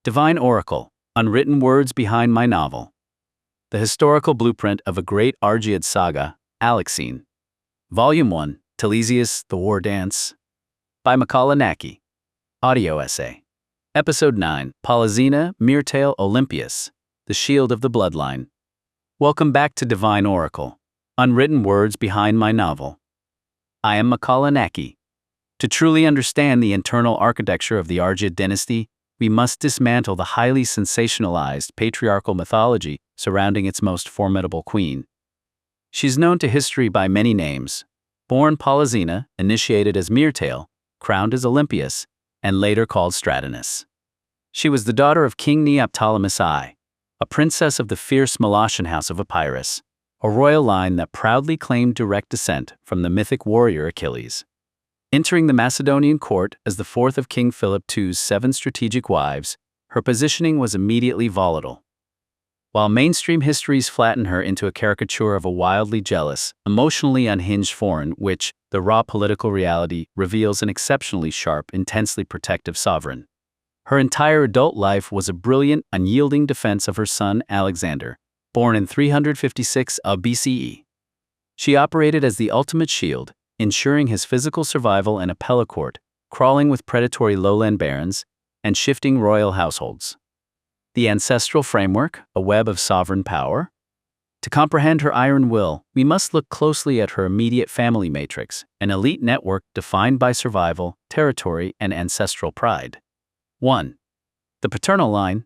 Divine Oracle, Unwritten Words Behind My Novel. The Historical Blueprint of a Great Argead Saga, ALEXEIN. Volume 1, Telesias, The War Dance. By Makāula Nakae. Audio Essay. Episode 9, Polyxena, Myrtale, Olympias, The Shield of the Bloodline. Welcome back to Divine Oracle, Unwritten Words Behind My Novel. I am Makāula Nakae. To truly understand the internal architecture of the Argead dynasty, we must dismantle the highly sensationalized patriarchal mythology surrounding its most formidable queen. She's known to history by many names: born Polyxena, initiated as Myrtale, crowned as Olympias, and later called Stratonus. She was the daughter of King Neoptolemus I, a princess of the fierce Molossian house of Epirus, a royal line that proudly claimed direct descent from the mythic warrior Achilles. Entering the Macedonian court as the fourth of King Philip II's 7 strategic wives, her positioning was immediately volatile. While mainstream histories flatten her into a caricature of a wildly jealous, emotionally unhinged foreign which, the raw political reality, reveals an exceptionally sharp, intensely protective sovereign. Her entire adult life was a brilliant, unyielding defense of her son Alexander, born in 356 BCE. She operated as the ultimate shield, ensuring his physical survival in a pelicourt, crawling with predatory lowland barons, and shifting royal households. The Ancestral Framework, a web of sovereign power? To comprehend her iron will, we must look closely at her immediate family matrix, an elite network defined by survival, territory, and ancestral pride. 1. The paternal line.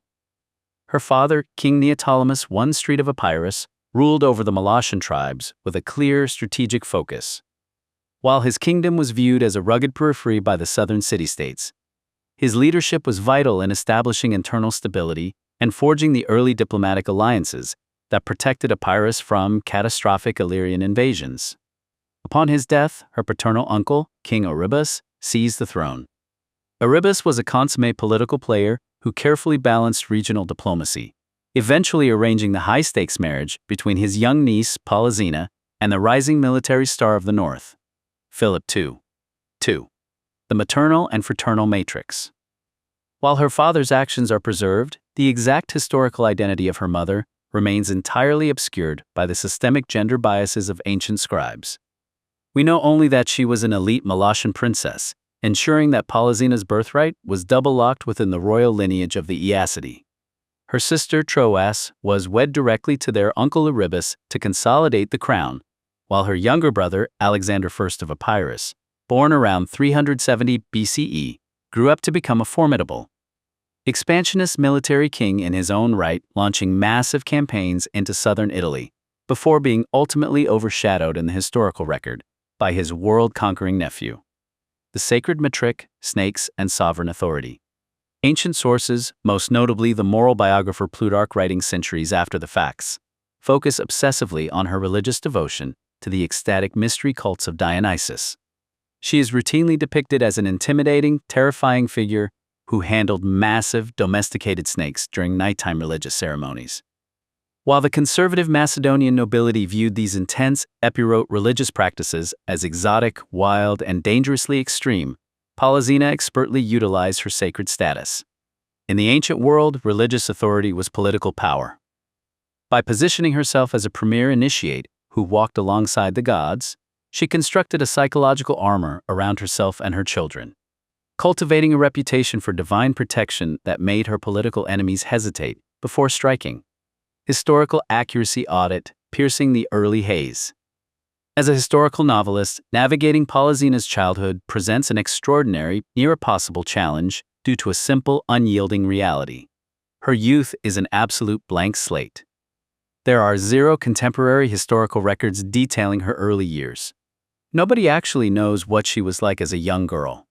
Her father, King Neoptolemus I Street of Epirus, ruled over the Molossian tribes with a clear strategic focus. While his kingdom was viewed as a rugged periphery by the southern city-states, his leadership was vital in establishing internal stability and forging the early diplomatic alliances that protected Epirus from catastrophic Illyrian invasions. Upon his death, her paternal uncle, King Epirus, seized the throne. Epirus was a consummate political player who carefully balanced regional diplomacy, eventually arranging the high-stakes marriage between his young niece, Polyxena, and the rising military star of the north, Philip II. 2. The maternal and fraternal matrix. While her father's actions are preserved, the exact historical identity of her mother remains entirely obscured by the systemic gender biases of ancient scribes. We know only that she was an elite Molossian princess, ensuring that Polyxena's birthright was double-locked within the royal lineage of the Aeacidae. Her sister Troas was wed directly to their uncle Epirus to consolidate the crown, while her younger brother, Alexander I of Epirus, born around 370 BCE, grew up to become a formidable, expansionist military king in his own right, launching massive campaigns into southern Italy, before being ultimately overshadowed in the historical record by his world-conquering nephew. The sacred metric, snakes, and sovereign authority. Ancient sources, most notably the moral biographer Plutarch writing centuries after the facts, focus obsessively on her religious devotion to the ecstatic mystery cults of Dionysus. She is routinely depicted as an intimidating, terrifying figure who handled massive, domesticated snakes during nighttime religious ceremonies. While the conservative Macedonian nobility viewed these intense, Epirot religious practices as exotic, wild, and dangerously extreme, Polyxena expertly utilized her sacred status. In the ancient world, religious authority was political power. By positioning herself as a premier initiate who walked alongside the gods, she constructed a psychological armor around herself and her children, cultivating a reputation for divine protection that made her political enemies hesitate before striking. Historical accuracy audit, piercing the early haze. As a historical novelist, navigating Polyxena's childhood presents an extraordinary, near-impossible challenge due to a simple, unyielding reality. Her youth is an absolute blank slate. There are 0 contemporary historical records detailing her early years. Nobody actually knows what she was like as a young girl.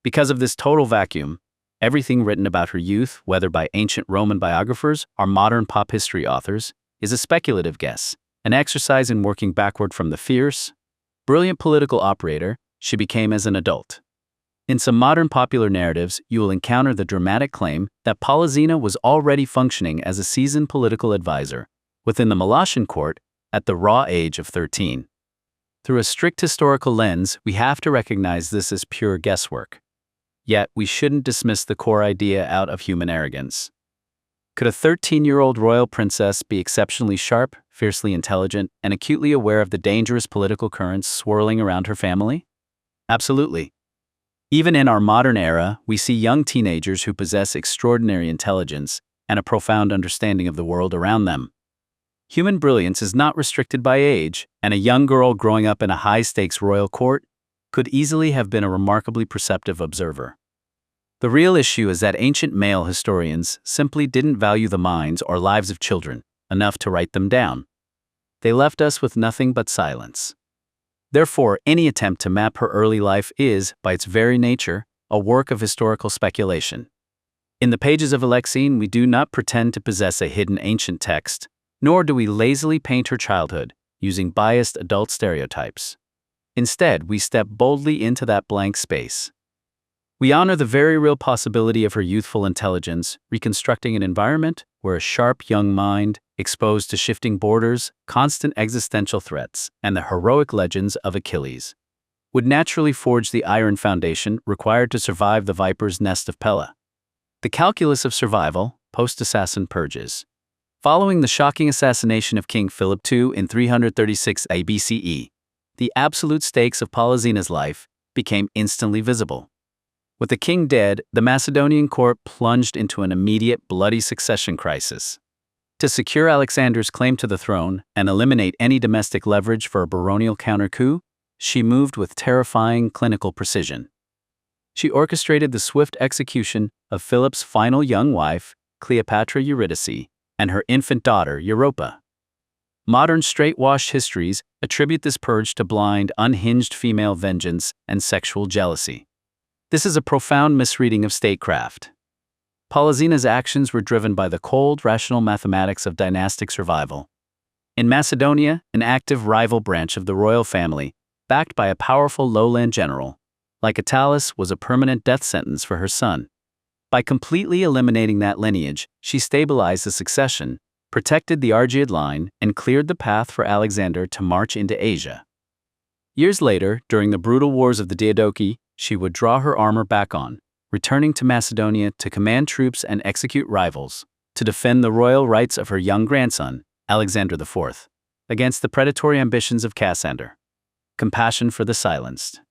Because of this total vacuum, everything written about her youth, whether by ancient Roman biographers or modern pop history authors, is a speculative guess, an exercise in working backward from the fierce, brilliant political operator she became as an adult. In some modern popular narratives, you will encounter the dramatic claim that Polyxena was already functioning as a seasoned political advisor within the Molossian court at the raw age of 13. Through a strict historical lens, we have to recognize this as pure guesswork. Yet, we shouldn't dismiss the core idea out of human arrogance. Could a 13-year-old royal princess be exceptionally sharp, fiercely intelligent, and acutely aware of the dangerous political currents swirling around her family? Absolutely. Even in our modern era, we see young teenagers who possess extraordinary intelligence and a profound understanding of the world around them. Human brilliance is not restricted by age, and a young girl growing up in a high-stakes royal court could easily have been a remarkably perceptive observer. The real issue is that ancient male historians simply didn't value the minds or lives of children enough to write them down. They left us with nothing but silence. Therefore, any attempt to map her early life is, by its very nature, a work of historical speculation. In the pages of ALEXEIN, we do not pretend to possess a hidden ancient text, nor do we lazily paint her childhood using biased adult stereotypes. Instead, we step boldly into that blank space. We honor the very real possibility of her youthful intelligence, reconstructing an environment where a sharp young mind, exposed to shifting borders, constant existential threats, and the heroic legends of Achilles, would naturally forge the iron foundation required to survive the viper's nest of Pella. The calculus of survival, post-assassin purges. Following the shocking assassination of King Philip II in 336 ABCE, the absolute stakes of Polyxena's life became instantly visible. With the king dead, the Macedonian court plunged into an immediate bloody succession crisis. To secure Alexander's claim to the throne and eliminate any domestic leverage for a baronial counter-coup, she moved with terrifying clinical precision. She orchestrated the swift execution of Philip's final young wife, Cleopatra Eurydice, and her infant daughter, Europa. Modern straight-washed histories attribute this purge to blind, unhinged female vengeance and sexual jealousy. This is a profound misreading of statecraft. Polyxena's actions were driven by the cold, rational mathematics of dynastic survival. In Macedonia, an active rival branch of the royal family, backed by a powerful lowland general, like Achilles, was a permanent death sentence for her son. By completely eliminating that lineage, she stabilized the succession, protected the Argead line, and cleared the path for Alexander to march into Asia. Years later, during the brutal wars of the Diadochi, she would draw her armor back on, returning to Macedonia to command troops and execute rivals, to defend the royal rights of her young grandson, Alexander IV, against the predatory ambitions of Cassander. Compassion for the silenced.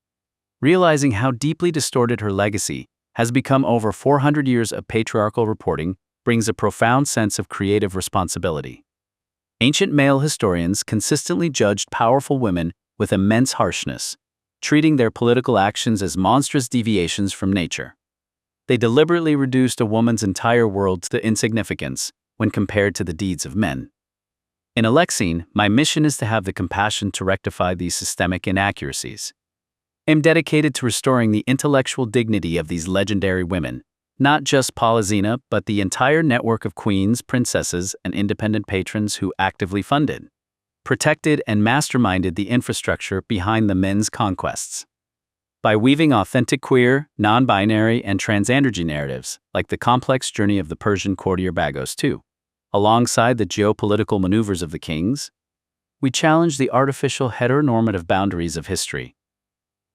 Realizing how deeply distorted her legacy has become, over 400 years of patriarchal reporting brings a profound sense of creative responsibility. Ancient male historians consistently judged powerful women with immense harshness, treating their political actions as monstrous deviations from nature. They deliberately reduced a woman's entire world to insignificance when compared to the deeds of men. In ALEXEIN, my mission is to have the compassion to rectify these systemic inaccuracies. I am dedicated to restoring the intellectual dignity of these legendary women, not just Polyxena, but the entire network of queens, princesses, and independent patrons who actively funded, protected, and masterminded the infrastructure behind the men's conquests. By weaving authentic queer, non-binary, and transandrogy narratives, like the complex journey of the Persian courtier Bagos II, alongside the geopolitical maneuvers of the kings, we challenge the artificial heteronormative boundaries of history.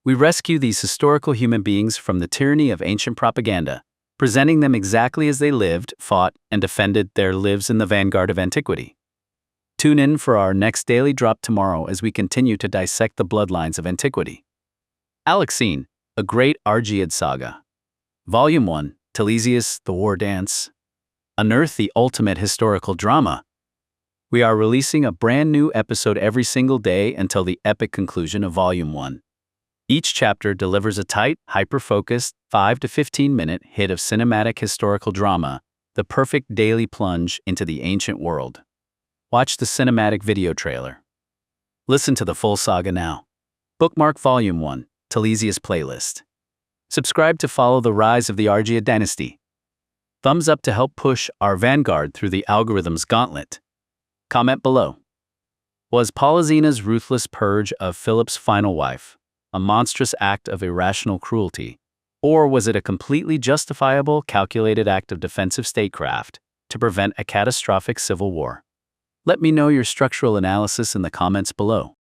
We rescue these historical human beings from the tyranny of ancient propaganda, presenting them exactly as they lived, fought, and defended their lives in the vanguard of antiquity. Tune in for our next daily drop tomorrow as we continue to dissect the bloodlines of antiquity. ALEXEIN, A Great Argead Saga. Volume 1, Telesias, The War Dance. Unearth the ultimate historical drama. We are releasing a brand new episode every single day until the epic conclusion of Volume 1. Each chapter delivers a tight, hyper-focused, 5 to 15-minute hit of cinematic historical drama, the perfect daily plunge into the ancient world. Watch the cinematic video trailer. Listen to the full saga now. Bookmark Volume 1, Telesias playlist. Subscribe to follow the rise of the Argead dynasty. Thumbs up to help push our vanguard through the algorithm's gauntlet. Comment below. Was Polyxena's ruthless purge of Philip's final wife a monstrous act of irrational cruelty, or was it a completely justifiable, calculated act of defensive statecraft to prevent a catastrophic civil war? Let me know your structural analysis in the comments below.